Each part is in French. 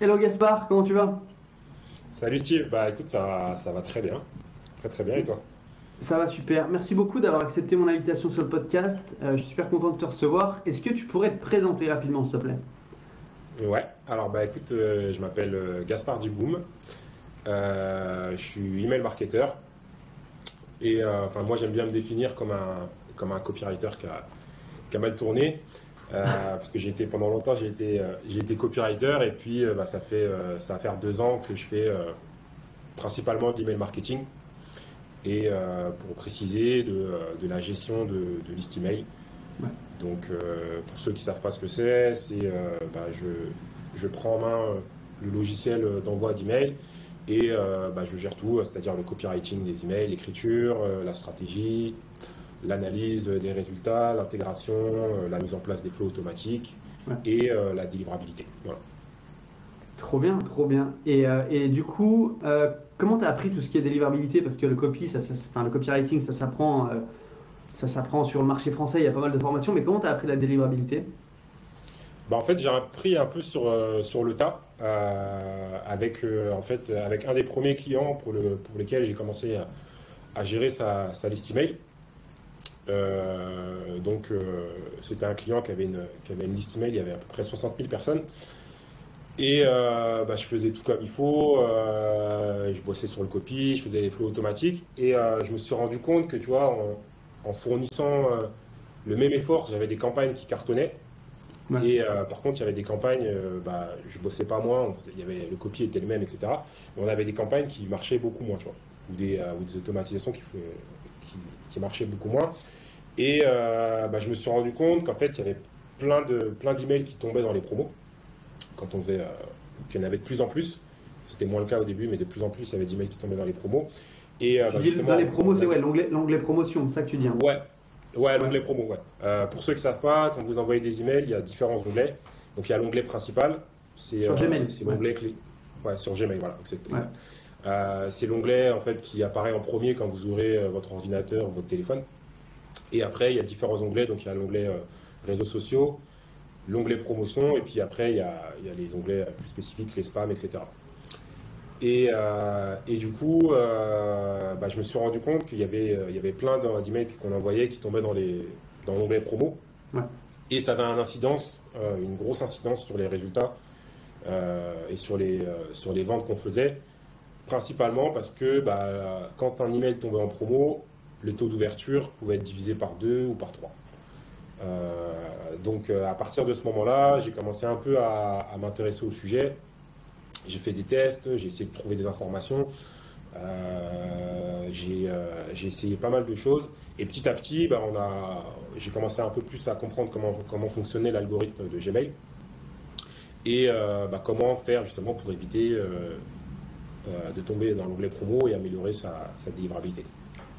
Hello Gaspard, comment tu vas? Salut Steve, bah écoute, ça va très bien. Très très bien, et toi? Ça va super. Merci beaucoup d'avoir accepté mon invitation sur le podcast. Je suis super content de te recevoir. Est-ce que tu pourrais te présenter rapidement, s'il te plaît? Ouais, alors bah écoute, je m'appelle Gaspard Duboum. Je suis email marketeur et enfin moi j'aime bien me définir comme un copywriter qui a mal tourné. Parce que j'ai été pendant longtemps j'ai été copywriter et puis bah, ça va faire 2 ans que je fais principalement de l'email marketing et pour préciser de la gestion de list email. Ouais. Donc, pour ceux qui ne savent pas ce que c'est, bah, je prends en main le logiciel d'envoi d'email et bah, je gère tout, c'est-à-dire le copywriting des emails, l'écriture, la stratégie, l'analyse des résultats, l'intégration, la mise en place des flows automatiques Ouais. et la délivrabilité. Voilà. Trop bien, trop bien. Et du coup, comment tu as appris tout ce qui est délivrabilité? Parce que le copy, enfin, le copywriting, ça s'apprend sur le marché français, il y a pas mal de formations, mais comment tu as appris la délivrabilité? Bah, en fait, j'ai appris un peu sur le tas avec, en fait, avec un des premiers clients pour lesquels j'ai commencé à gérer sa liste email. C'était un client qui avait une liste email, il y avait à peu près 60 000 personnes. Et bah, je faisais tout comme il faut, je bossais sur le copy, je faisais les flows automatiques. Et je me suis rendu compte que, tu vois, en fournissant le même effort, j'avais des campagnes qui cartonnaient. Ouais. Et par contre, il y avait des campagnes, bah, je bossais pas moins, il y avait, le copy était le même, etc. Mais on avait des campagnes qui marchaient beaucoup moins, tu vois, ou des automatisations qui, qui marchaient beaucoup moins. Et bah, je me suis rendu compte qu'en fait, il y avait plein d'emails qui tombaient dans les promos, quand on faisait, qu'il y en avait de plus en plus. C'était moins le cas au début, mais de plus en plus, il y avait d'emails qui tombaient dans les promos. Et Tu bah, dis dans les justement, promos, c'est ouais, l'onglet promotion, c'est ça que tu dis, hein. ouais, ouais, Ouais. l'onglet promo, ouais. Pour ceux qui ne savent pas, quand vous envoyez des emails, il y a différents onglets. Donc il y a l'onglet principal, Sur Gmail, c'est ouais. l'onglet clé. Ouais, sur Gmail, voilà, Ouais. exact. C'est l'onglet en fait qui apparaît en premier quand vous ouvrez votre ordinateur ou votre téléphone. Et après, il y a différents onglets. Donc il y a l'onglet réseaux sociaux, l'onglet promotion, et puis après, il y a les onglets plus spécifiques, les spams, etc. Et du coup, bah, je me suis rendu compte il y avait plein d'emails qu'on envoyait qui tombaient dans l'onglet promo. Ouais. Et ça avait une grosse incidence sur les résultats et sur les ventes qu'on faisait, principalement parce que bah, quand un email tombait en promo, le taux d'ouverture pouvait être divisé par 2 ou par 3. À partir de ce moment-là, j'ai commencé un peu à m'intéresser au sujet. J'ai fait des tests, j'ai essayé de trouver des informations, j'ai essayé pas mal de choses. Et petit à petit, bah, j'ai commencé un peu plus à comprendre comment fonctionnait l'algorithme de Gmail et bah, comment faire justement pour éviter de tomber dans l'onglet promo et améliorer sa délivrabilité.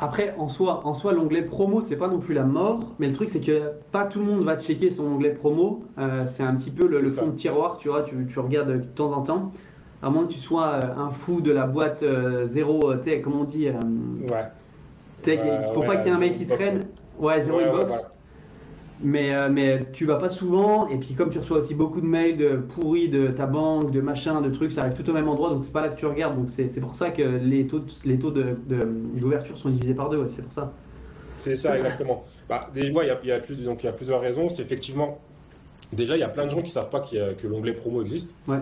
Après, en soi, l'onglet promo, c'est pas non plus la mort, mais le truc, c'est que pas tout le monde va checker son onglet promo. C'est un petit peu le, C'est le fond ça. de tiroir, tu vois, tu regardes de temps en temps. À moins que tu sois un fou de la boîte zéro, tu sais, comment on dit, Ouais, tu sais, il faut pas qu'il y ait un zéro mail qui inbox, ouais. traîne. Ouais, zéro Ouais, ouais, inbox. voilà. Mais tu vas pas souvent, et puis comme tu reçois aussi beaucoup de mails pourris de ta banque, de machin, de trucs, ça arrive tout au même endroit, donc c'est pas là que tu regardes. Donc c'est pour ça que d'ouverture sont divisés par deux, ouais, c'est pour ça. C'est ça, exactement. Bah, ouais, donc, il y a plusieurs raisons. C'est effectivement, déjà, il y a plein de gens qui savent pas que l'onglet promo existe. Ouais,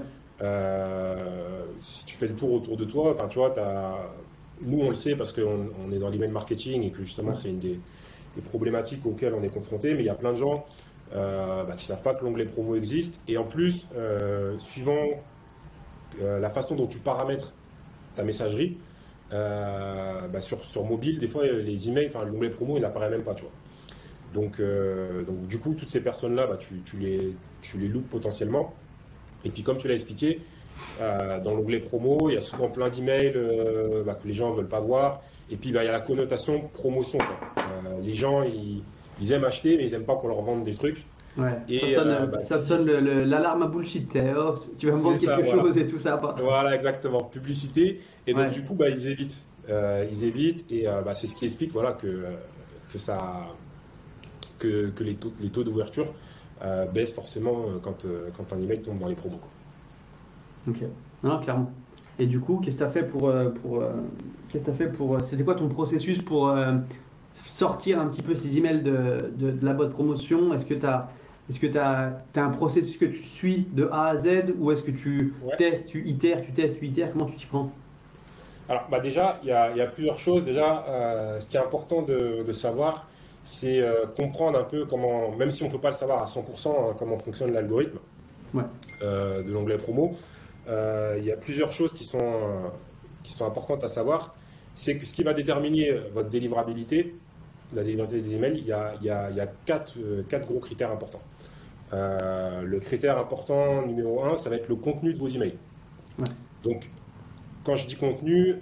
Si tu fais le tour autour de toi, enfin, tu vois, nous, on le sait parce on est dans l'email marketing et que justement, ouais, c'est une des problématiques auxquelles on est confronté. Mais il y a plein de gens bah, qui savent pas que l'onglet promo existe. Et en plus, suivant la façon dont tu paramètres ta messagerie, bah, sur mobile, des fois, les emails, enfin, l'onglet promo, il n'apparaît même pas, tu vois. Donc, du coup, toutes ces personnes-là, bah, tu les loupes potentiellement. Et puis, comme tu l'as expliqué, dans l'onglet promo, il y a souvent plein d'emails bah, que les gens ne veulent pas voir. Et puis, bah, il y a la connotation promotion, quoi. Les gens, ils aiment acheter, mais ils n'aiment pas qu'on leur vende des trucs. ouais. Ça Et sonne, bah, ça sonne l'alarme à bullshit. Oh, tu vas me c'est vendre ça, quelque voilà. chose et tout ça. Pas. Voilà, exactement. Publicité. Et donc, Ouais. du coup, bah, ils évitent. Ils évitent. Et bah, c'est ce qui explique voilà, que, ça, que les taux d'ouverture baissent forcément quand un email tombe dans les promos, quoi. Ok. Non, clairement. Et du coup, qu'est-ce que tu as fait c'était quoi ton processus pour sortir un petit peu ces emails de la boîte promotion? Est-ce que t'as un processus que tu suis de A à Z ou est-ce que tu Ouais. testes, tu itères, tu testes, tu itères? Comment tu t'y prends? Alors, bah déjà, il y a plusieurs choses. Déjà, ce qui est important de savoir, c'est comprendre un peu comment, même si on ne peut pas le savoir à 100%, hein, comment fonctionne l'algorithme Ouais, de l'onglet promo. Il y a plusieurs choses qui sont importantes à savoir. C'est que ce qui va déterminer votre délivrabilité, la délivrabilité des emails, il y a quatre gros critères importants. Le critère important numéro un, ça va être le contenu de vos emails. ouais, Donc, quand je dis contenu,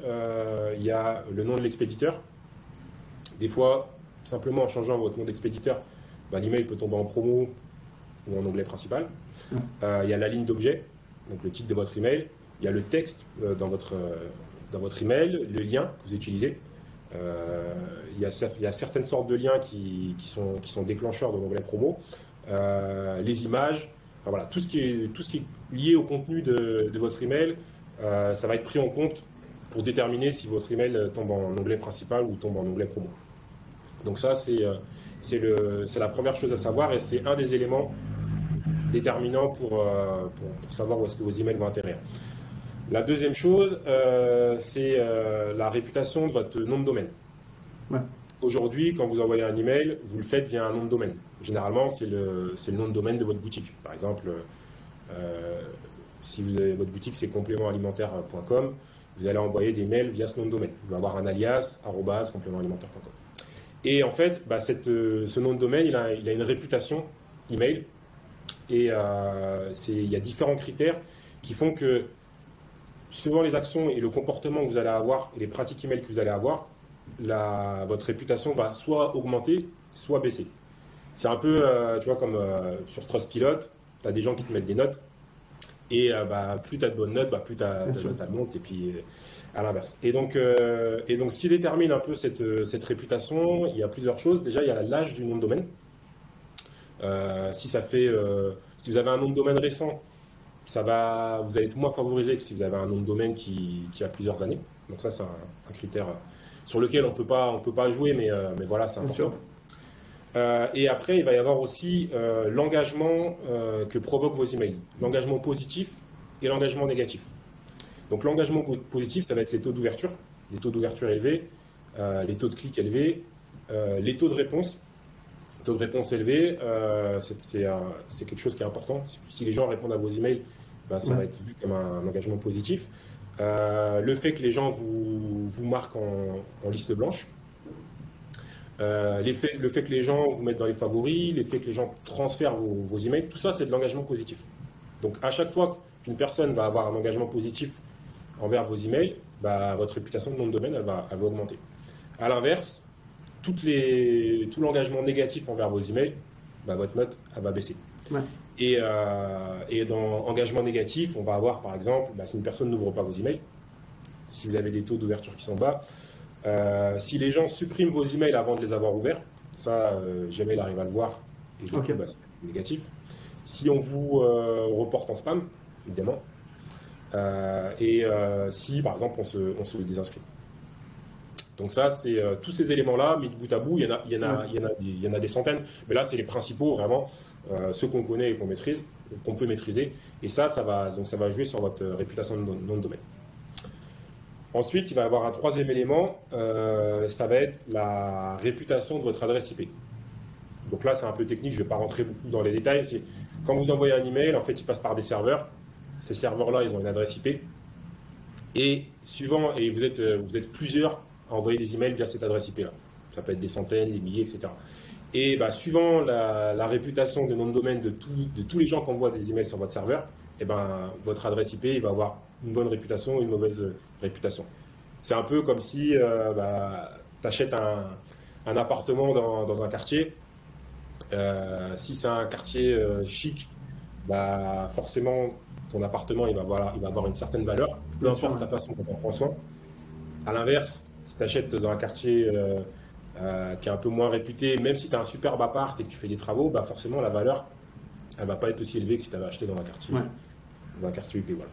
il y a le nom de l'expéditeur. Des fois, simplement en changeant votre nom d'expéditeur, bah, l'email peut tomber en promo ou en onglet principal. ouais. Il y a la ligne d'objet, donc le titre de votre email. Il y a le texte dans votre email, le lien que vous utilisez. Il y a certaines sortes de liens qui sont déclencheurs de l'onglet promo. Les images, enfin voilà, tout ce qui est lié au contenu de votre email, ça va être pris en compte pour déterminer si votre email tombe en onglet principal ou tombe en onglet promo. Donc ça, c'est la première chose à savoir et c'est un des éléments déterminants pour savoir où est-ce que vos emails vont atterrir. La deuxième chose, c'est la réputation de votre nom de domaine. Ouais. Aujourd'hui, quand vous envoyez un email, vous le faites via un nom de domaine. Généralement, c'est le nom de domaine de votre boutique. Par exemple, si votre boutique c'est complémentalimentaire.com, vous allez envoyer des mails via ce nom de domaine. Vous allez avoir un alias @complémentalimentaire.com. Et en fait, bah, ce nom de domaine, il a une réputation email. Et il y a différents critères qui font que, suivant les actions et le comportement que vous allez avoir et les pratiques email que vous allez avoir, votre réputation va soit augmenter, soit baisser. C'est un peu, tu vois, comme sur Trustpilot, tu as des gens qui te mettent des notes. Et bah, plus tu as de bonnes notes, bah, plus ta note elle monte. Et puis à l'inverse. Et donc, ce qui détermine un peu cette réputation, il y a plusieurs choses. Déjà, il y a l'âge du nom de domaine. Si vous avez un nom de domaine récent, vous allez être moins favorisé que si vous avez un nom de domaine qui a plusieurs années. Donc ça, c'est un critère sur lequel on peut pas jouer, mais voilà, c'est important. Et après, il va y avoir aussi l'engagement que provoquent vos emails. L'engagement positif et l'engagement négatif. Donc l'engagement positif, ça va être les taux d'ouverture élevés, les taux de clics élevés, les taux de réponse. Taux de réponse élevé, c'est quelque chose qui est important. Si les gens répondent à vos emails, ben, ça va être vu comme un engagement positif. Le fait que les gens vous marquent en liste blanche. Le fait que les gens vous mettent dans les favoris, le fait que les gens transfèrent vos emails, tout ça, c'est de l'engagement positif. Donc, à chaque fois qu'une personne va avoir un engagement positif envers vos emails, bah, votre réputation de nom de domaine, elle va augmenter. À l'inverse, tout l'engagement négatif envers vos emails, bah, votre note, elle va baisser. Ouais. Et dans engagement négatif, on va avoir, par exemple, bah, si une personne n'ouvre pas vos emails, si vous avez des taux d'ouverture qui sont bas, si les gens suppriment vos emails avant de les avoir ouverts, ça, Gmail arrive à le voir, et du coup, bah, c'est négatif. Si on vous reporte en spam, évidemment, si, par exemple, on se désinscrit. Donc ça, c'est tous ces éléments-là, mis de bout à bout, il y en a des centaines, mais là, c'est les principaux, vraiment, ceux qu'on connaît et qu'on maîtrise, qu'on peut maîtriser, et ça va jouer sur votre réputation de nom de domaine. Ensuite, il va y avoir un troisième élément, ça va être la réputation de votre adresse IP. Donc là, c'est un peu technique, je ne vais pas rentrer beaucoup dans les détails. Quand vous envoyez un email, en fait, il passe par des serveurs. Ces serveurs-là, ils ont une adresse IP. Et vous êtes plusieurs à envoyer des emails via cette adresse IP-là. Ça peut être des centaines, des milliers, etc. Et bah, suivant la réputation de nom de domaine de tous les gens qui envoient des emails sur votre serveur, et ben, votre adresse IP il va avoir une bonne réputation ou une mauvaise réputation. C'est un peu comme si tu achètes un appartement dans un quartier. Si c'est un quartier chic, bah, forcément, ton appartement il va avoir une certaine valeur, peu importe la façon dont on prend soin. À l'inverse, si tu achètes dans un quartier qui est un peu moins réputé, même si tu as un superbe appart et que tu fais des travaux, bah forcément la valeur, elle va pas être aussi élevée que si tu avais acheté dans un quartier, UP. Voilà.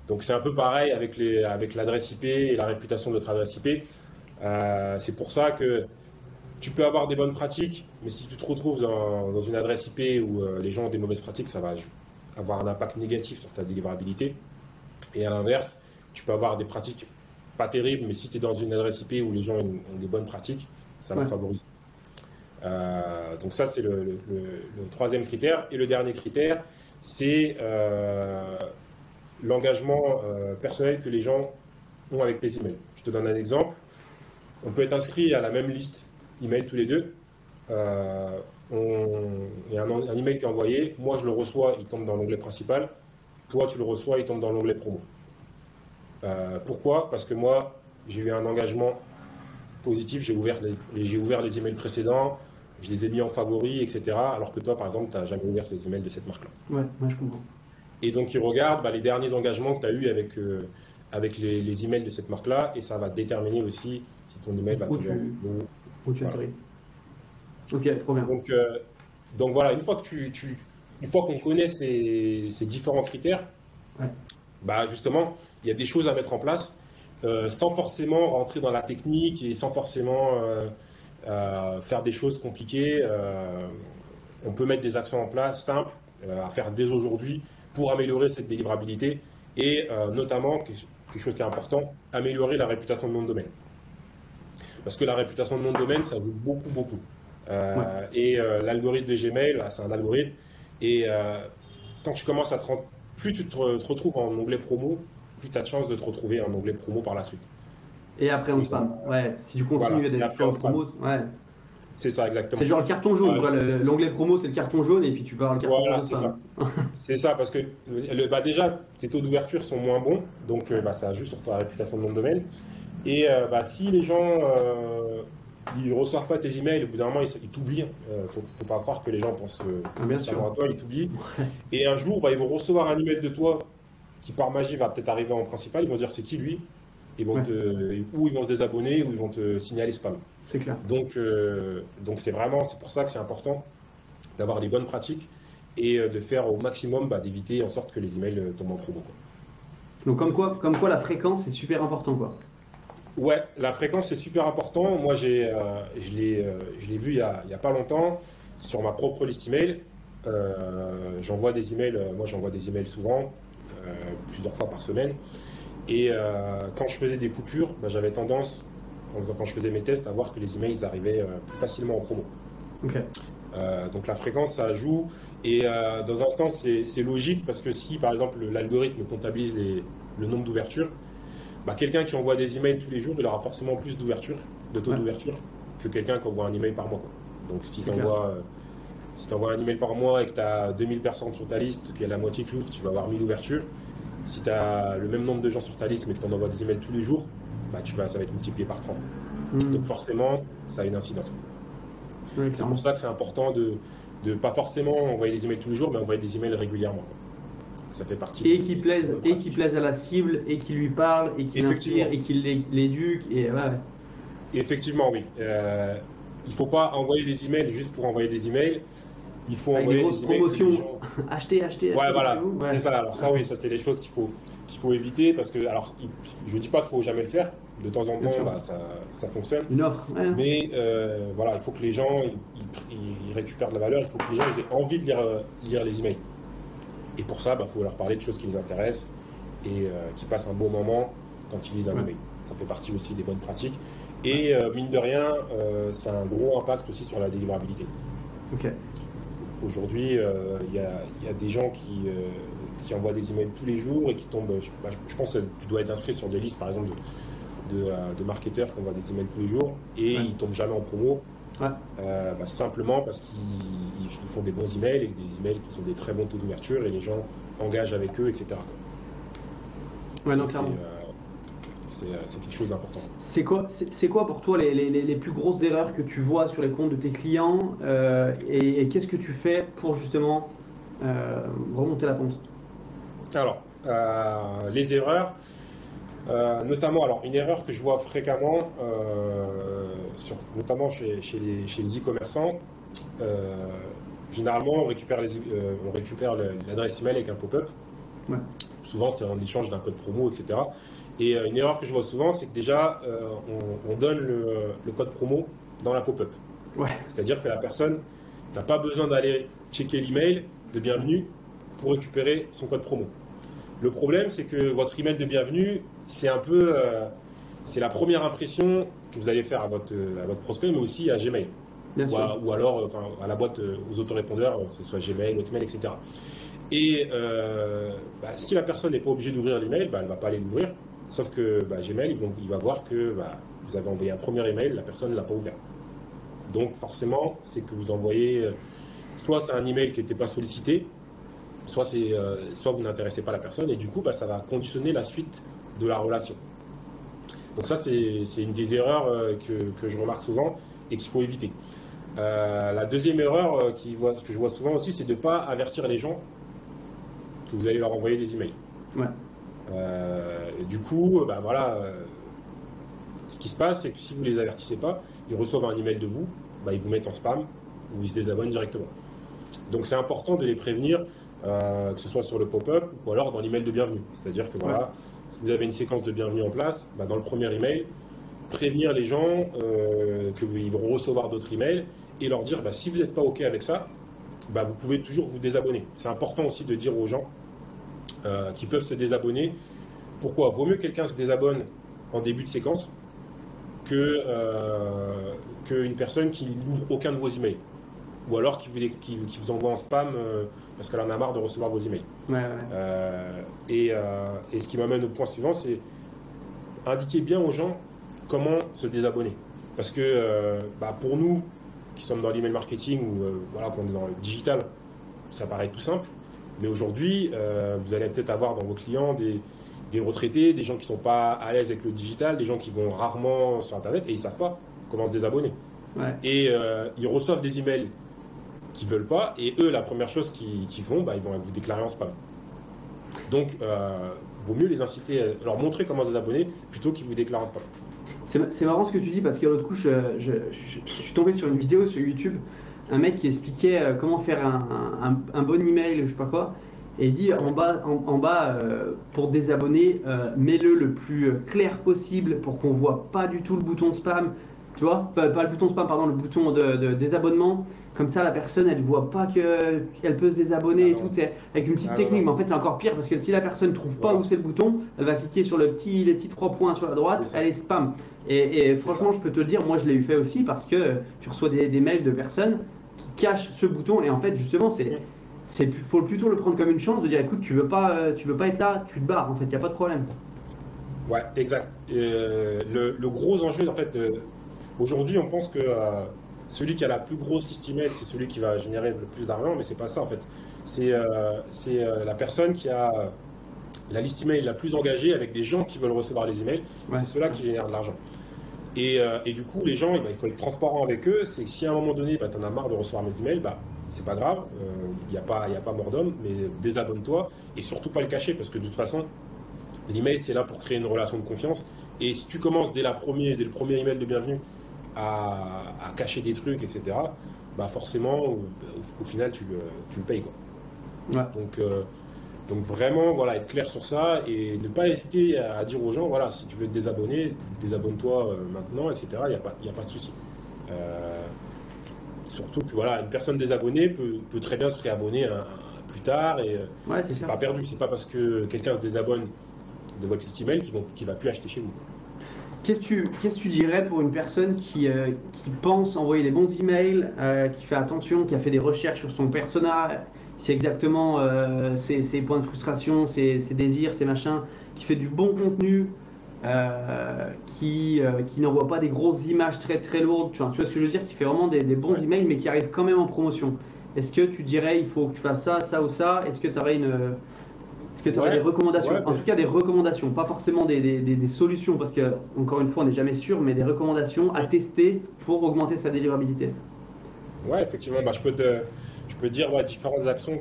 Donc c'est un peu pareil avec l'adresse IP et la réputation de notre adresse IP. C'est pour ça que tu peux avoir des bonnes pratiques, mais si tu te retrouves dans une adresse IP où les gens ont des mauvaises pratiques, ça va avoir un impact négatif sur ta délivrabilité. Et à l'inverse, tu peux avoir des pratiques pas terribles, mais si tu es dans une adresse IP où les gens ont des bonnes pratiques, ça va favoriser. Donc ça, c'est le troisième critère. Et le dernier critère, c'est l'engagement personnel que les gens ont avec les emails. Je te donne un exemple. On peut être inscrit à la même liste email tous les deux. Il y a un email qui est envoyé. Moi, je le reçois, il tombe dans l'onglet principal. Toi, tu le reçois, il tombe dans l'onglet promo. Pourquoi? Parce que moi, j'ai eu un engagement positif. J'ai ouvert les emails précédents. Je les ai mis en favoris, etc. Alors que toi, par exemple, tu n'as jamais ouvert ces emails de cette marque-là. Ouais, je comprends. Et donc, ils regardent les derniers engagements que tu as eus avec les emails de cette marque-là. Et ça va déterminer aussi si ton email va tomber où tu atterris. Ok, trop bien. Donc voilà, une fois qu'on connaît ces différents critères, justement, il y a des choses à mettre en place sans forcément rentrer dans la technique et sans forcément faire des choses compliquées. On peut mettre des actions en place simples à faire dès aujourd'hui pour améliorer cette délivrabilité et notamment, quelque chose qui est important, améliorer la réputation de nom de domaine. Parce que la réputation de nom de domaine, ça joue beaucoup. Et l'algorithme de Gmail, c'est un algorithme. Et quand tu commences plus tu te retrouves en onglet promo, plus tu as de chances de te retrouver en onglet promo par la suite. Et après on spam. Ouais, si tu continues à des promos, c'est ça, exactement. C'est genre le carton jaune, l'onglet promo, c'est le carton jaune, et puis tu peux avoir le carton jaune. C'est ça. C'est ça, parce que déjà, tes taux d'ouverture sont moins bons, donc ça joue sur ta réputation de nom de domaine. Et si les gens ils ne reçoivent pas tes emails, au bout d'un moment, ils t'oublient. Faut pas croire que les gens pensent à toi, ils t'oublient. Et un jour, ils vont recevoir un email de toi qui, par magie, va peut-être arriver en principal. Ils vont dire c'est qui lui? Ou ils vont se désabonner, ou ils vont te signaler spam. C'est clair. Donc c'est pour ça que c'est important d'avoir les bonnes pratiques et de faire au maximum d'éviter en sorte que les emails tombent en promo. Donc comme quoi la fréquence est super important, quoi. Ouais, la fréquence c'est super important. Moi je l'ai vu il y a pas longtemps sur ma propre liste email. J'envoie des emails. Moi j'envoie des emails souvent, plusieurs fois par semaine. Et quand je faisais des coupures, j'avais tendance, quand je faisais mes tests, à voir que les emails arrivaient plus facilement en promo. Okay. Donc la fréquence, ça joue. Et dans un sens, c'est logique parce que si, par exemple, l'algorithme comptabilise le nombre d'ouvertures, quelqu'un qui envoie des emails tous les jours, il aura forcément plus de taux d'ouverture que quelqu'un qui envoie un email par mois. Donc si tu envoies un email par mois et que tu as 2000 personnes sur ta liste, qu'il y a la moitié qui ouvre, tu vas avoir 1000 ouvertures. Si tu as le même nombre de gens sur ta liste mais que tu en envoies des emails tous les jours, ça va être multiplié par 30. Donc forcément, ça a une incidence. C'est pour ça que c'est important de pas forcément envoyer des emails tous les jours, mais envoyer des emails régulièrement. Ça fait partie. Et qui plaisent à la cible, et qui lui parlent, et qui l'inspirent, et qui l'éduquent. Effectivement, oui. Il ne faut pas envoyer des emails juste pour envoyer des emails. Il faut envoyer des promotions. Achetez. Ouais, voilà. C'est ça. Alors ça, oui, ça c'est les choses qu'il faut éviter parce que, alors, je ne dis pas qu'il faut jamais le faire. De temps en temps, ça fonctionne. Une offre. Ouais. Mais il faut que les gens ils récupèrent de la valeur. Il faut que les gens aient envie de lire les emails. Et pour ça, faut leur parler de choses qui les intéressent et qui passent un bon moment quand ils lisent un email. Ça fait partie aussi des bonnes pratiques. Et mine de rien, ça a un gros impact aussi sur la délivrabilité. Okay. Aujourd'hui, il y a des gens qui envoient des emails tous les jours et qui tombent. Je pense que tu dois être inscrit sur des listes, par exemple, de marketeurs qui envoient des emails tous les jours et ils tombent jamais en promo. Simplement parce qu'ils font des bons emails et des emails qui sont des très bons taux d'ouverture et les gens engagent avec eux, etc. Clairement. C'est quelque chose d'important. C'est quoi pour toi les plus grosses erreurs que tu vois sur les comptes de tes clients et qu'est-ce que tu fais pour justement remonter la pente? Alors, les erreurs, notamment, une erreur que je vois fréquemment, notamment chez les e-commerçants, généralement on récupère l'adresse email avec un pop-up. Souvent, c'est en échange d'un code promo, etc. Et une erreur que je vois souvent, c'est que déjà, on donne le code promo dans la pop-up. Ouais. C'est-à-dire que la personne n'a pas besoin d'aller checker l'email de bienvenue pour récupérer son code promo. Le problème, c'est que votre email de bienvenue, c'est un peu, c'est la première impression que vous allez faire à votre prospect, mais aussi à Gmail. Ou alors enfin, à la boîte, aux autorépondeurs, que ce soit Gmail, Hotmail, etc. Et si la personne n'est pas obligée d'ouvrir l'email, elle ne va pas aller l'ouvrir. Sauf que Gmail, il va voir que vous avez envoyé un premier email, la personne ne l'a pas ouvert. Donc forcément, c'est que vous envoyez, soit c'est un email qui n'était pas sollicité, soit vous n'intéressez pas la personne, et du coup, ça va conditionner la suite de la relation. Donc ça, c'est une des erreurs que je remarque souvent et qu'il faut éviter. La deuxième erreur que je vois souvent aussi, c'est de ne pas avertir les gens que vous allez leur envoyer des emails. Ouais. Du coup, ce qui se passe, c'est que si vous ne les avertissez pas, ils reçoivent un email de vous, ils vous mettent en spam ou ils se désabonnent directement. Donc c'est important de les prévenir, que ce soit sur le pop-up ou alors dans l'email de bienvenue. C'est-à-dire que si vous avez une séquence de bienvenue en place, dans le premier email, prévenir les gens qu'ils vont recevoir d'autres emails et leur dire si vous n'êtes pas OK avec ça, vous pouvez toujours vous désabonner. C'est important aussi de dire aux gens qui peuvent se désabonner. Pourquoi? Vaut mieux que quelqu'un se désabonne en début de séquence qu'une personne qui n'ouvre aucun de vos emails. Ou alors qui vous envoie en spam parce qu'elle en a marre de recevoir vos emails. Et ce qui m'amène au point suivant, c'est indiquer bien aux gens comment se désabonner. Parce que pour nous, qui sommes dans l'email marketing ou qu'on est dans le digital, ça paraît tout simple. Mais aujourd'hui, vous allez peut-être avoir dans vos clients des retraités, des gens qui ne sont pas à l'aise avec le digital, des gens qui vont rarement sur Internet et ils ne savent pas comment se désabonner. Et ils reçoivent des emails qu'ils ne veulent pas et eux, la première chose qu'ils font, ils vont vous déclarer en spam. Donc, vaut mieux les inciter, leur montrer comment se désabonner plutôt qu'ils vous déclarent en spam. C'est marrant ce que tu dis parce qu'à l'autre coup, je suis tombé sur une vidéo sur YouTube, un mec qui expliquait comment faire un bon email, je sais pas quoi, et il dit en bas pour désabonner, mets-le le plus clair possible pour qu'on voit pas du tout le bouton de spam, tu vois, pas le bouton de spam, pardon, le bouton de désabonnement. Comme ça, la personne, elle voit pas qu'elle peut se désabonner et tout, avec une petite technique. Mais en fait, c'est encore pire parce que si la personne ne trouve pas où c'est le bouton, elle va cliquer sur les petits 3 points sur la droite, elle est spam. Et franchement, je peux te le dire, moi je l'ai fait aussi parce que tu reçois des mails de personnes qui cachent ce bouton. Et en fait, justement, faut plutôt le prendre comme une chance de dire écoute, tu veux pas être là, tu te barres, en fait, il n'y a pas de problème. Ouais, exact. Le gros enjeu, en fait, aujourd'hui, on pense que celui qui a la plus grosse liste email, c'est celui qui va générer le plus d'argent, mais c'est pas ça en fait. C'est la personne qui a la liste email la plus engagée avec des gens qui veulent recevoir les emails. C'est ceux-là qui génèrent de l'argent. Et du coup, les gens, il faut être transparent avec eux. C'est que si à un moment donné, tu en as marre de recevoir mes emails, c'est pas grave, il n'y a pas mort d'homme, mais désabonne-toi et surtout pas le cacher parce que de toute façon, l'email c'est là pour créer une relation de confiance. Et si tu commences dès le premier email de bienvenue à cacher des trucs, etc., forcément, au final, tu le payes, quoi. Donc vraiment, être clair sur ça et ne pas hésiter à dire aux gens, si tu veux te désabonner, désabonne-toi maintenant, etc. Il n'y a pas de souci. Surtout que une personne désabonnée peut très bien se réabonner plus tard et c'est pas perdu. C'est pas parce que quelqu'un se désabonne de votre liste email qu'il va plus acheter chez vous. Qu'est-ce que tu dirais pour une personne qui pense envoyer des bons emails, qui fait attention, qui a fait des recherches sur son persona, c'est exactement ses points de frustration, ses désirs, ses machins, qui fait du bon contenu, qui n'envoie pas des grosses images très très lourdes, tu vois ce que je veux dire, qui fait vraiment des bons emails mais qui arrive quand même en promotion. Est-ce que tu dirais il faut que tu fasses ça, ça ou ça? Est-ce que tu aurais des recommandations? En tout cas, des recommandations, pas forcément des solutions, parce que, encore une fois, on n'est jamais sûr, mais des recommandations à tester pour augmenter sa délivrabilité. Ouais, effectivement, je peux te dire différentes actions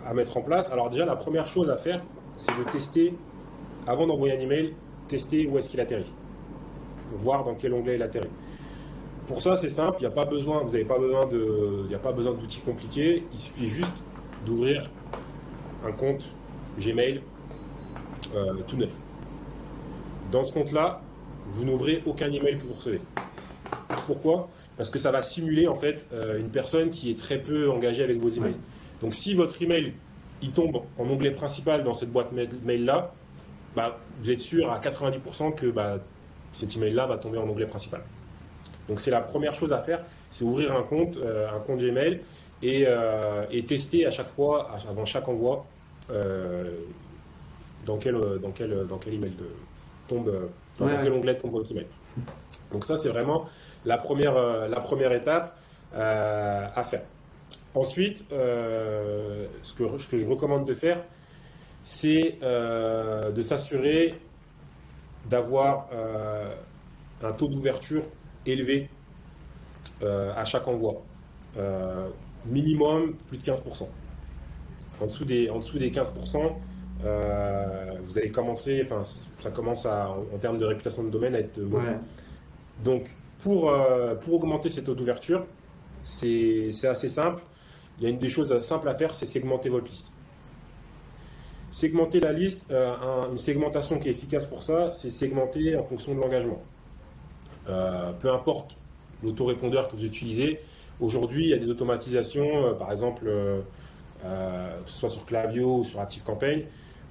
à mettre en place. Alors déjà, la première chose à faire, c'est de tester, avant d'envoyer un email, tester où est-ce qu'il atterrit. Voir dans quel onglet il atterrit. Pour ça, c'est simple, vous n'avez pas besoin d'outils compliqués, il suffit juste d'ouvrir un compte Gmail tout neuf. Dans ce compte-là, vous n'ouvrez aucun email que vous recevez. Pourquoi? Parce que ça va simuler en fait une personne qui est très peu engagée avec vos emails. Donc si votre email il tombe en onglet principal dans cette boîte mail là, vous êtes sûr à 90% que cet email là va tomber en onglet principal. Donc c'est la première chose à faire, c'est ouvrir un compte Gmail et tester à chaque fois, avant chaque envoi, dans quel email tombe, dans quel onglet tombe votre email. Donc ça c'est vraiment la première étape à faire. Ensuite, ce que je recommande de faire, c'est de s'assurer d'avoir un taux d'ouverture élevé à chaque envoi. Minimum plus de 15%. En dessous des 15%, vous allez commencer, ça commence en termes de réputation de domaine à être mauvais. Donc, pour augmenter ces taux d'ouverture, c'est assez simple. Il y a une des choses simples à faire, c'est segmenter votre liste. Segmenter la liste, une segmentation qui est efficace pour ça, c'est segmenter en fonction de l'engagement. Peu importe l'autorépondeur que vous utilisez, aujourd'hui, il y a des automatisations, par exemple, que ce soit sur Klaviyo ou sur ActiveCampaign,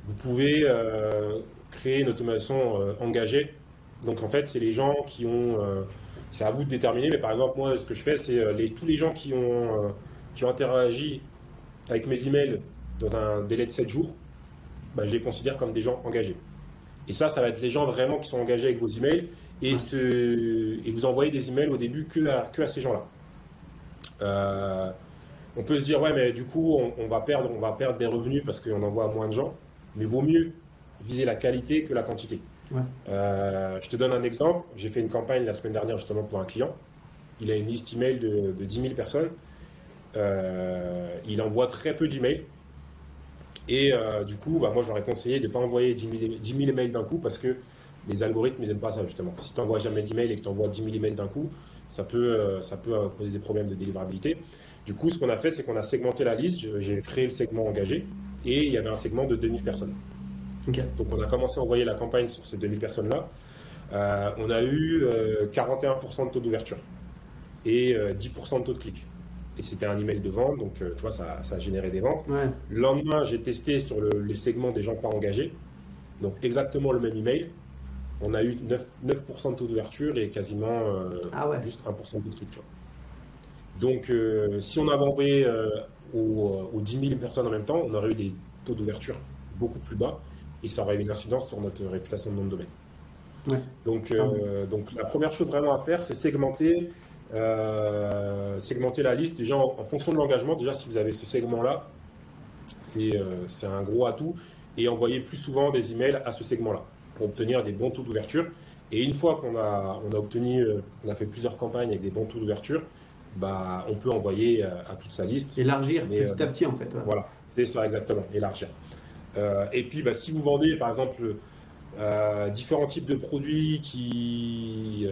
vous pouvez créer une automatisation engagée. Donc, en fait, c'est les gens qui ont... c'est à vous de déterminer, mais par exemple, moi, ce que je fais, c'est tous les gens qui ont interagi avec mes emails dans un délai de 7 jours, je les considère comme des gens engagés. Et ça va être les gens vraiment qui sont engagés avec vos emails et vous envoyez des emails au début que à ces gens-là. On peut se dire, ouais, mais du coup, on va perdre des revenus parce qu'on envoie à moins de gens, mais vaut mieux viser la qualité que la quantité. Je te donne un exemple. J'ai fait une campagne la semaine dernière justement pour un client. Il a une liste email de 10 000 personnes. Il envoie très peu d'emails. Et du coup, moi, je leur ai conseillé de ne pas envoyer 10 000 emails d'un coup parce que les algorithmes n'aiment pas ça, justement. Si tu n'envoies jamais d'emails et que tu envoies 10 000 emails d'un coup, ça peut poser des problèmes de délivrabilité. Du coup, ce qu'on a fait, c'est qu'on a segmenté la liste. J'ai créé le segment engagé et il y avait un segment de 2000 personnes. Donc, on a commencé à envoyer la campagne sur ces 2000 personnes-là. On a eu 41% de taux d'ouverture et 10% de taux de clic. Et c'était un email de vente, donc tu vois, ça a généré des ventes. Le lendemain, j'ai testé sur les segments des gens pas engagés. Donc, exactement le même email. On a eu 9% de taux d'ouverture et quasiment juste 1% de taux de clic. Tu vois. Donc, si on avait envoyé aux 10 000 personnes en même temps, on aurait eu des taux d'ouverture beaucoup plus bas et ça aurait eu une incidence sur notre réputation de nom de domaine. Donc, la première chose vraiment à faire, c'est segmenter la liste déjà en fonction de l'engagement. Déjà, si vous avez ce segment-là, c'est un gros atout et envoyer plus souvent des emails à ce segment-là pour obtenir des bons taux d'ouverture. Et une fois qu'on a fait plusieurs campagnes avec des bons taux d'ouverture, on peut envoyer à toute sa liste. Élargir petit à petit en fait. Voilà, c'est ça exactement, élargir. Et puis si vous vendez par exemple différents types de produits qui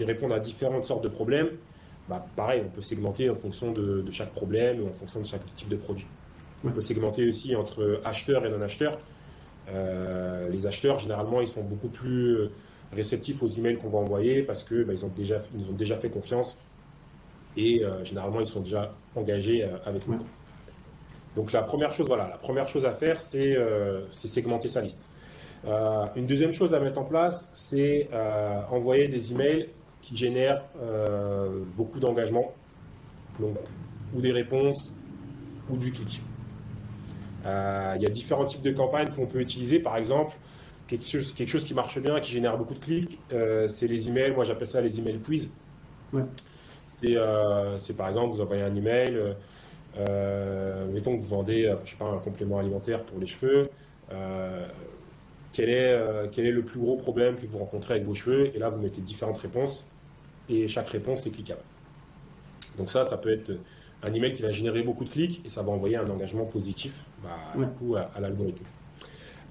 répondent à différentes sortes de problèmes, pareil, on peut segmenter en fonction de chaque problème ou en fonction de chaque type de produit. On peut segmenter aussi entre acheteurs et non-acheteurs. Les acheteurs, généralement, ils sont beaucoup plus réceptifs aux emails qu'on va envoyer parce que ils nous ont déjà fait confiance et généralement, ils sont déjà engagés avec nous. Donc, la première chose à faire, c'est segmenter sa liste. Une deuxième chose à mettre en place, c'est envoyer des emails qui génèrent beaucoup d'engagement, donc ou des réponses ou du clic. Il y a différents types de campagnes qu'on peut utiliser. Par exemple, quelque chose qui marche bien, qui génère beaucoup de clics, c'est les emails. Moi, j'appelle ça les emails quiz. C'est par exemple, vous envoyez un email, mettons que vous vendez, un complément alimentaire pour les cheveux. Quel est le plus gros problème que vous rencontrez avec vos cheveux? Et là, vous mettez différentes réponses et chaque réponse est cliquable. Donc ça peut être un email qui va générer beaucoup de clics et ça va envoyer un engagement positif du coup, à l'algorithme.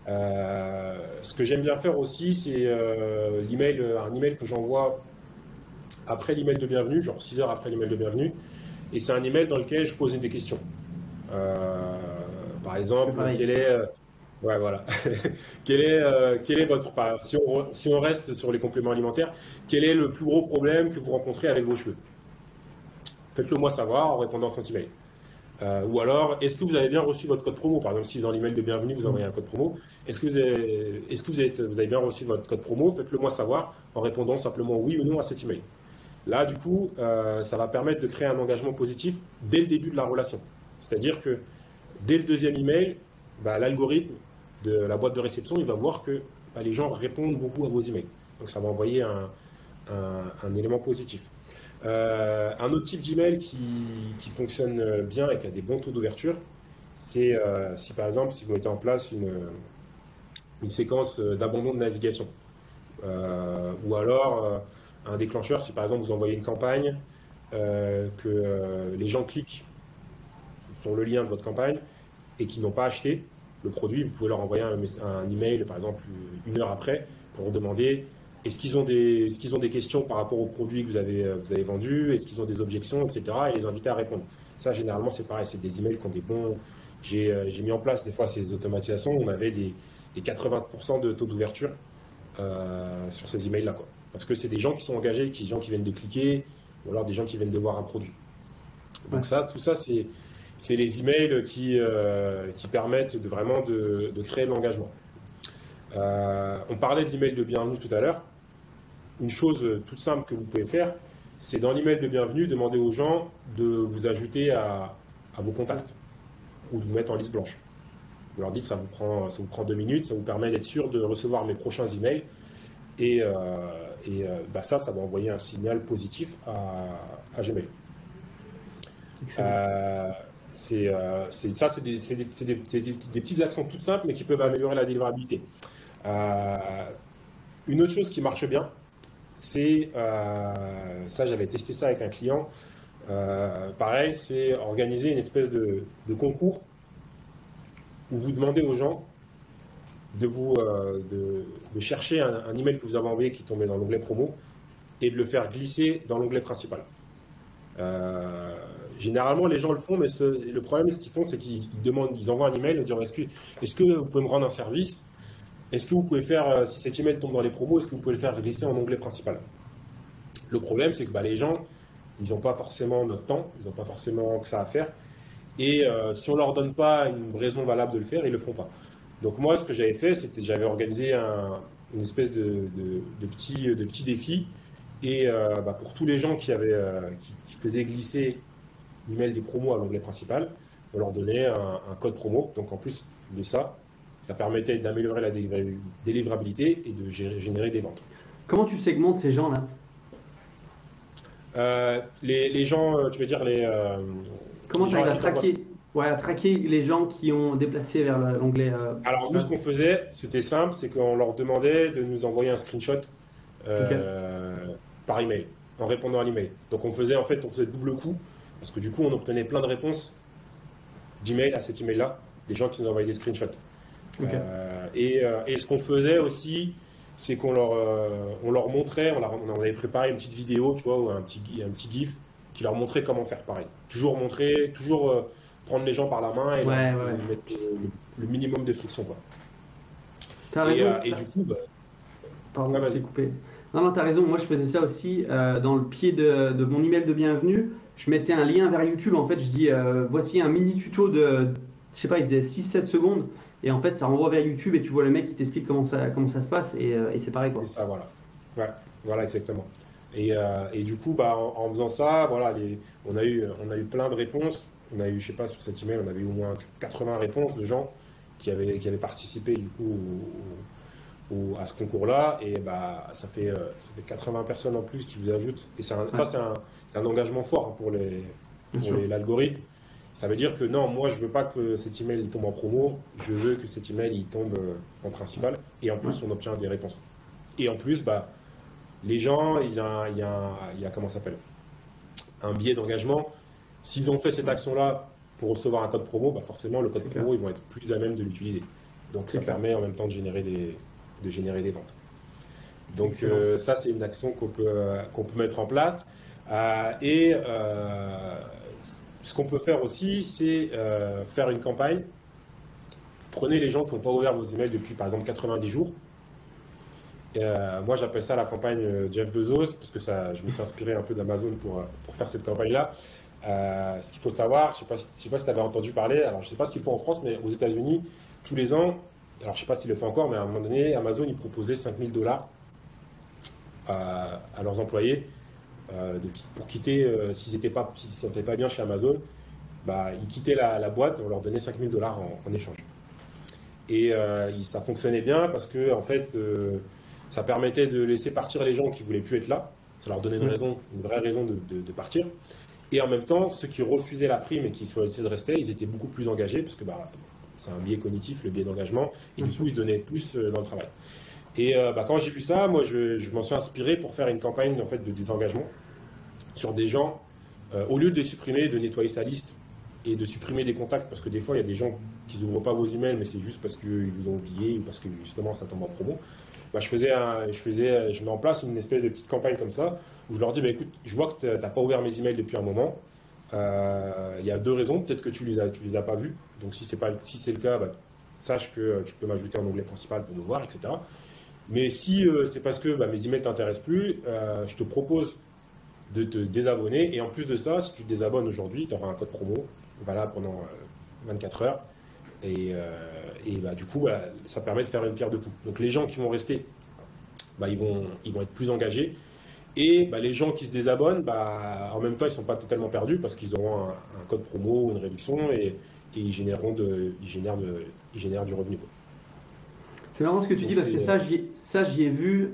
Ce que j'aime bien faire aussi, c'est un email que j'envoie après l'email de bienvenue, genre 6 heures après l'email de bienvenue. Et c'est un email dans lequel je pose des questions. Par exemple, Ouais, voilà. Quel est votre, si on reste sur les compléments alimentaires, quel est le plus gros problème que vous rencontrez avec vos cheveux? Faites-le moi savoir en répondant à cet email. Ou alors, est-ce que vous avez bien reçu votre code promo? Par exemple, si dans l'email de bienvenue, vous envoyez un code promo, vous avez bien reçu votre code promo? Faites-le moi savoir en répondant simplement oui ou non à cet email. Là, du coup, ça va permettre de créer un engagement positif dès le début de la relation. C'est-à-dire que dès le deuxième email, bah, l'algorithme de la boîte de réception, il va voir que bah, les gens répondent beaucoup à vos emails. Donc, ça va envoyer un élément positif. Un autre type d'email qui fonctionne bien et qui a des bons taux d'ouverture, c'est si par exemple, si vous mettez en place une séquence d'abandon de navigation. Ou alors un déclencheur, si par exemple vous envoyez une campagne, que les gens cliquent sur le lien de votre campagne et qui n'ont pas acheté le produit, vous pouvez leur envoyer un email, par exemple, une heure après, pour leur demander est-ce qu'ils ont des questions par rapport au produit que vous avez vendu, est-ce qu'ils ont des objections, etc. et les inviter à répondre. Ça, généralement, c'est pareil, c'est des emails qui ont des bons. J'ai mis en place des fois ces automatisations, on avait des 80% de taux d'ouverture sur ces emails-là, quoi. Parce que c'est des gens qui sont engagés, des gens qui viennent de cliquer, ou alors des gens qui viennent de voir un produit. Donc Ouais. ça, tout ça, c'est les emails qui permettent vraiment de créer de l'engagement. On parlait de l'email de bienvenue tout à l'heure. Une chose toute simple que vous pouvez faire, c'est dans l'email de bienvenue, demander aux gens de vous ajouter à vos contacts ou de vous mettre en liste blanche. Vous leur dites ça vous prend 2 minutes, ça vous permet d'être sûr de recevoir mes prochains emails et bah ça va envoyer un signal positif à Gmail. Excellent. Des petites actions toutes simples, mais qui peuvent améliorer la délivrabilité. Une autre chose qui marche bien, c'est, ça j'avais testé ça avec un client, pareil, c'est organiser une espèce de concours où vous demandez aux gens de chercher un email que vous avez envoyé qui tombait dans l'onglet promo et de le faire glisser dans l'onglet principal. Généralement, les gens le font, mais le problème, ce qu'ils font, c'est ils envoient un email et disent est-ce que vous pouvez me rendre un service? Est-ce que vous pouvez faire, si cet email tombe dans les promos, est-ce que vous pouvez le faire glisser en onglet principal? Le problème, c'est que les gens, ils n'ont pas forcément notre temps, ils n'ont pas forcément que ça à faire. Et si on ne leur donne pas une raison valable de le faire, ils ne le font pas. Donc moi, ce que j'avais fait, c'était j'avais organisé une espèce de petit défi. Et pour tous les gens qui faisaient glisser l'email des promos à l'onglet principal, on leur donnait un code promo. Donc en plus de ça, ça permettait d'améliorer la délivrabilité et de générer des ventes. Comment tu segmentes ces gens-là? Les gens, tu veux dire Comment les tu gens à arrives à qui t'envoies. traquer, ouais, à traquer les gens qui ont déplacé vers l'onglet Alors nous, ce principal? qu'on faisait, c'était simple, c'est qu'on leur demandait de nous envoyer un screenshot Ok, euh, par email, en répondant à l'email. Donc on faisait double coup, parce que du coup, on obtenait plein de réponses d'email à cet email-là, des gens qui nous envoyaient des screenshots. ok. Et ce qu'on faisait aussi, c'est on leur montrait, on avait préparé une petite vidéo, tu vois, ou un petit GIF qui leur montrait comment faire pareil. Toujours montrer, toujours prendre les gens par la main et Ouais, ouais, leur ouais. mettre le minimum de friction, quoi. T'as raison. Et du coup, Pardon, ouais, je t'ai vas-y. coupé. Non, non, t'as raison. Moi, je faisais ça aussi dans le pied de mon email de bienvenue. Je mettais un lien vers YouTube. En fait, je dis voici un mini tuto je sais pas, il faisait 6-7 secondes. Et en fait, ça renvoie vers YouTube et tu vois le mec qui t'explique comment ça se passe. Et c'est pareil, C'est quoi. ça, voilà. Ouais, voilà, exactement. Et du coup, en faisant ça, voilà, on a eu plein de réponses. On a eu, je sais pas, sur cet email, on avait eu au moins 80 réponses de gens qui avaient participé du coup à ce concours-là. Et ça fait 80 personnes en plus qui vous ajoutent. Et Ouais, c'est un engagement fort hein, bien sûr. l'algorithme. Ça veut dire que non, moi je veux pas que cet email il tombe en promo, je veux que cet email il tombe en principal. Et en Ouais, plus, on obtient des réponses. Et en plus, les gens, il y a comment ça s'appelle? Un biais d'engagement. S'ils ont fait cette ouais, action-là pour recevoir un code promo, forcément le code c'est clair. promo, ils vont être plus à même de l'utiliser. Donc C'est ça clair. permet en même temps de générer des ventes. Donc Excellent. ça, c'est une action qu'on peut mettre en place. Ce qu'on peut faire aussi, c'est faire une campagne prenez les gens qui n'ont pas ouvert vos emails depuis par exemple 90 jours. Moi, j'appelle ça la campagne Jeff Bezos, parce que ça, je me suis inspiré un peu d'Amazon pour faire cette campagne-là. Ce qu'il faut savoir, je ne sais pas si tu avais entendu parler, alors je ne sais pas s'ils le font en France, mais aux États-Unis, tous les ans, alors je ne sais pas s'ils le font encore, mais à un moment donné, Amazon, ils proposaient $5 000 à leurs employés pour quitter, s'ils ne se sentaient pas bien chez Amazon, bah, ils quittaient la boîte, on leur donnait $5 000 en échange. Et ça fonctionnait bien parce que, en fait, ça permettait de laisser partir les gens qui ne voulaient plus être là. Ça leur donnait une vraie raison de partir. Et en même temps, ceux qui refusaient la prime et qui choisissaient de rester, ils étaient beaucoup plus engagés parce que bah, c'est un biais cognitif, le biais d'engagement. Et du coup, ils se donnaient plus dans le travail. Et quand j'ai vu ça, moi, je m'en suis inspiré pour faire une campagne en fait, de désengagement sur des gens. Au lieu de les supprimer, de nettoyer sa liste et de supprimer des contacts, parce que des fois, il y a des gens qui n'ouvrent pas vos emails, mais c'est juste parce qu'ils vous ont oublié ou parce que justement, ça tombe en promo. Bah, je mets en place une espèce de petite campagne comme ça, où je leur dis, bah, écoute, je vois que tu n'as pas ouvert mes emails depuis un moment. Il y a 2 raisons. Peut-être que tu les as pas vus. Donc, si c'est le cas, bah, sache que tu peux m'ajouter en onglet principal pour nous voir, etc. Mais si c'est parce que bah, mes emails ne t'intéressent plus, je te propose de te désabonner. Et en plus de ça, si tu te désabonnes aujourd'hui, tu auras un code promo valable pendant 24 heures. Et bah, du coup, bah, ça permet de faire une pierre deux coups. Donc les gens qui vont rester, bah, ils vont être plus engagés. Et bah, les gens qui se désabonnent, bah, en même temps, ils ne sont pas totalement perdus parce qu'ils auront un code promo ou une réduction et ils génèrent du revenu. C'est marrant ce que tu dis parce que ça, j'y ai vu.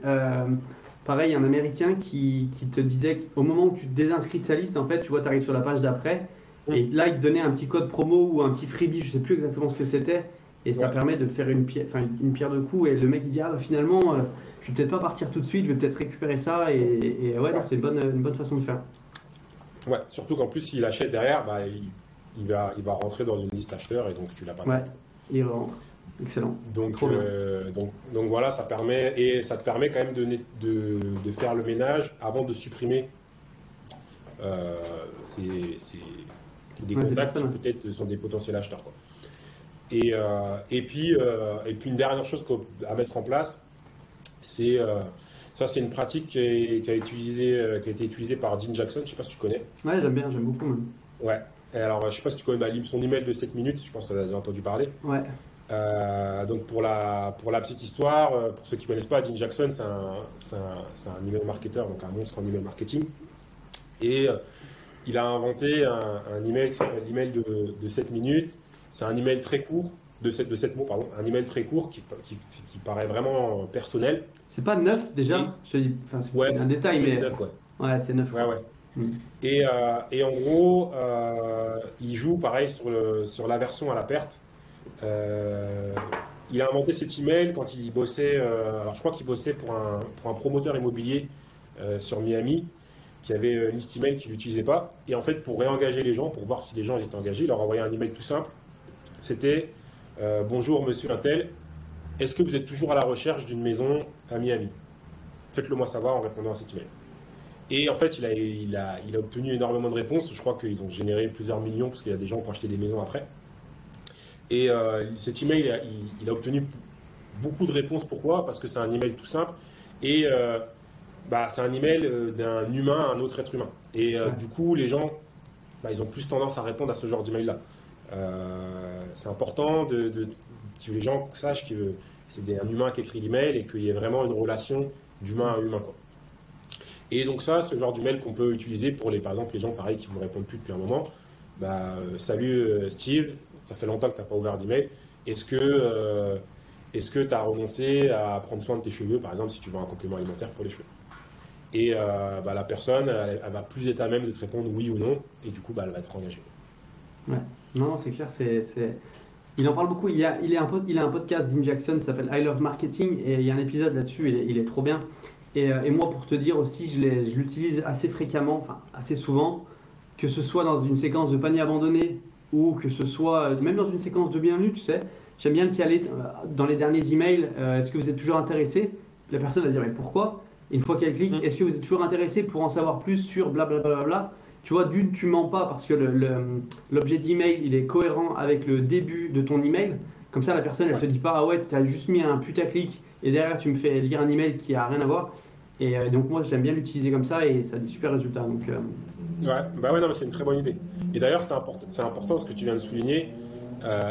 Pareil, un Américain qui te disait qu'au moment où tu te désinscris de sa liste, en fait, tu vois, tu arrives sur la page d'après. Et là, il te donnait un petit code promo ou un petit freebie, je ne sais plus exactement ce que c'était. Et ça permet de faire une pierre de coups. Et le mec, il dit, ah, bah, finalement, je vais peut-être pas partir tout de suite, je vais peut-être récupérer ça. Et ouais, c'est une bonne façon de faire. Ouais, surtout qu'en plus, s'il achète derrière, bah, il va rentrer dans une liste acheteur et donc tu l'as pas. Ouais, il rentre. Excellent. Donc voilà, ça te permet quand même de faire le ménage avant de supprimer des contacts qui peut-être sont des potentiels acheteurs, quoi. Et puis une dernière chose à mettre en place, c'est une pratique qui a été utilisée par Dean Jackson. Je ne sais pas si tu connais. Ouais, j'aime beaucoup même. Ouais. Et alors, je ne sais pas si tu connais son email de 7 minutes. Je pense que tu as déjà entendu parler. Ouais. Donc pour la petite histoire, pour ceux qui ne connaissent pas, Dean Jackson, c'est un email marketeur, donc un monstre en email marketing. Et il a inventé un email qui s'appelle l'email de 7 minutes. C'est un email très court, de 7 mots, pardon. Un email très court qui paraît vraiment personnel. C'est pas 9 déjà? C'est un détail, mais. 9, ouais. Ouais, c'est 9. Ouais. Et en gros, il joue pareil sur la version à la perte. Il a inventé cet email quand il bossait, alors je crois qu'il bossait pour un promoteur immobilier sur Miami qui avait une liste email qu'il n'utilisait pas. Et en fait, pour réengager les gens, pour voir si les gens étaient engagés, il leur envoyait un email tout simple. C'était bonjour monsieur Intel, est-ce que vous êtes toujours à la recherche d'une maison à Miami? Faites-le moi savoir en répondant à cet email. Et en fait, il a obtenu énormément de réponses. Je crois qu'ils ont généré plusieurs millions parce qu'il y a des gens qui ont acheté des maisons après. Et cet email, il a obtenu beaucoup de réponses. Pourquoi? Parce que c'est un email tout simple et c'est un email d'un humain à un autre être humain. Et du coup, les gens, ils ont plus tendance à répondre à ce genre d'email-là. C'est important que les gens sachent que c'est un humain qui écrit l'email et qu'il y ait vraiment une relation d'humain à humain, quoi. Et donc ce genre d'email qu'on peut utiliser pour par exemple les gens pareil qui ne vous répondent plus depuis un moment. Salut Steve, ça fait longtemps que tu n'as pas ouvert d'email. Est-ce que tu as renoncé à prendre soin de tes cheveux, par exemple, si tu veux un complément alimentaire pour les cheveux? Et la personne, elle va plus être à même de te répondre oui ou non, et du coup, elle va être engagée. Ouais, non, c'est clair, il en parle beaucoup. Il a un podcast, Dean Jackson, qui s'appelle I Love Marketing, et il y a un épisode là-dessus, il est trop bien. Et moi, pour te dire aussi, je l'utilise assez fréquemment, enfin assez souvent, que ce soit dans une séquence de panier abandonné ou que ce soit même dans une séquence de bienvenue, tu sais. J'aime bien le caler dans les derniers emails. Est-ce que vous êtes toujours intéressé? La personne va dire mais pourquoi? Et une fois qu'elle clique, est-ce que vous êtes toujours intéressé pour en savoir plus sur blablabla? Tu vois, tu mens pas parce que l'objet d'email il est cohérent avec le début de ton email. Comme ça, la personne, elle Ouais. se dit pas, ah ouais, tu as juste mis un putaclic et derrière, tu me fais lire un email qui a rien à voir. Et donc, moi, j'aime bien l'utiliser comme ça et ça a des super résultats. Donc, Ouais, bah ouais, non, mais c'est une très bonne idée. Et d'ailleurs, c'est important ce que tu viens de souligner.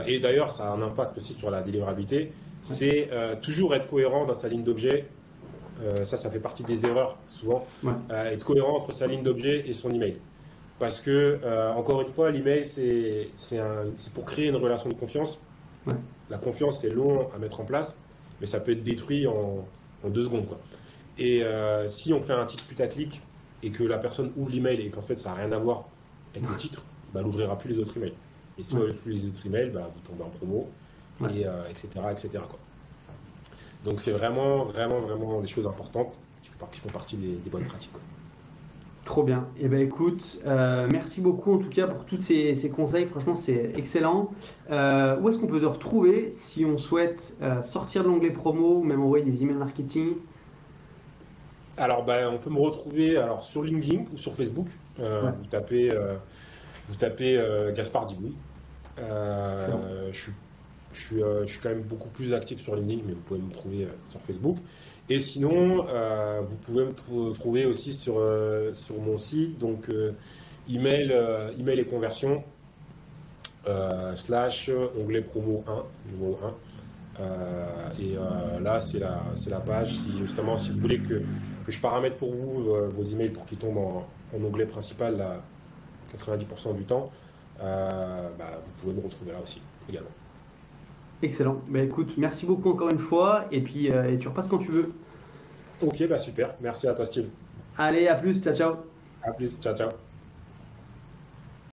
Et d'ailleurs, ça a un impact aussi sur la délivrabilité. ouais, C'est toujours être cohérent dans sa ligne d'objet. Ça fait partie des erreurs souvent. ouais, Être cohérent entre sa ligne d'objet et son email. Parce que, encore une fois, l'email, c'est pour créer une relation de confiance. ouais, La confiance, c'est long à mettre en place, mais ça peut être détruit en 2 secondes, quoi. Et si on fait un titre putaclic et que la personne ouvre l'email et qu'en fait ça n'a rien à voir avec le titre, bah, elle n'ouvrira plus les autres emails. Et si on ouais, n'ouvre plus les autres emails, bah, vous tombez en promo, ouais. et etc., etc., quoi. Donc c'est vraiment, vraiment, vraiment des choses importantes qui font partie des bonnes pratiques, quoi. Trop bien. Eh ben écoute, merci beaucoup en tout cas pour tous ces conseils. Franchement, c'est excellent. Où est-ce qu'on peut te retrouver si on souhaite sortir de l'onglet promo ou même envoyer des emails marketing? Alors, bah, on peut me retrouver alors, sur LinkedIn ou sur Facebook. Ouais, Vous tapez Gaspard Diboun. excellent. Je suis quand même beaucoup plus actif sur LinkedIn, mais vous pouvez me trouver sur Facebook. Et sinon, vous pouvez me trouver aussi sur mon site, donc email et conversion, slash onglet promo 1, numéro 1. Là, c'est la page. Si vous voulez que je paramètre pour vous vos emails pour qu'ils tombent en onglet principal là, 90% du temps, bah, vous pouvez me retrouver là aussi également. Excellent. Ben écoute, merci beaucoup encore une fois. Et puis, et tu repasses quand tu veux. Ok, bah super. Merci à toi, Steve. Allez, à plus. Ciao, ciao. À plus. Ciao, ciao.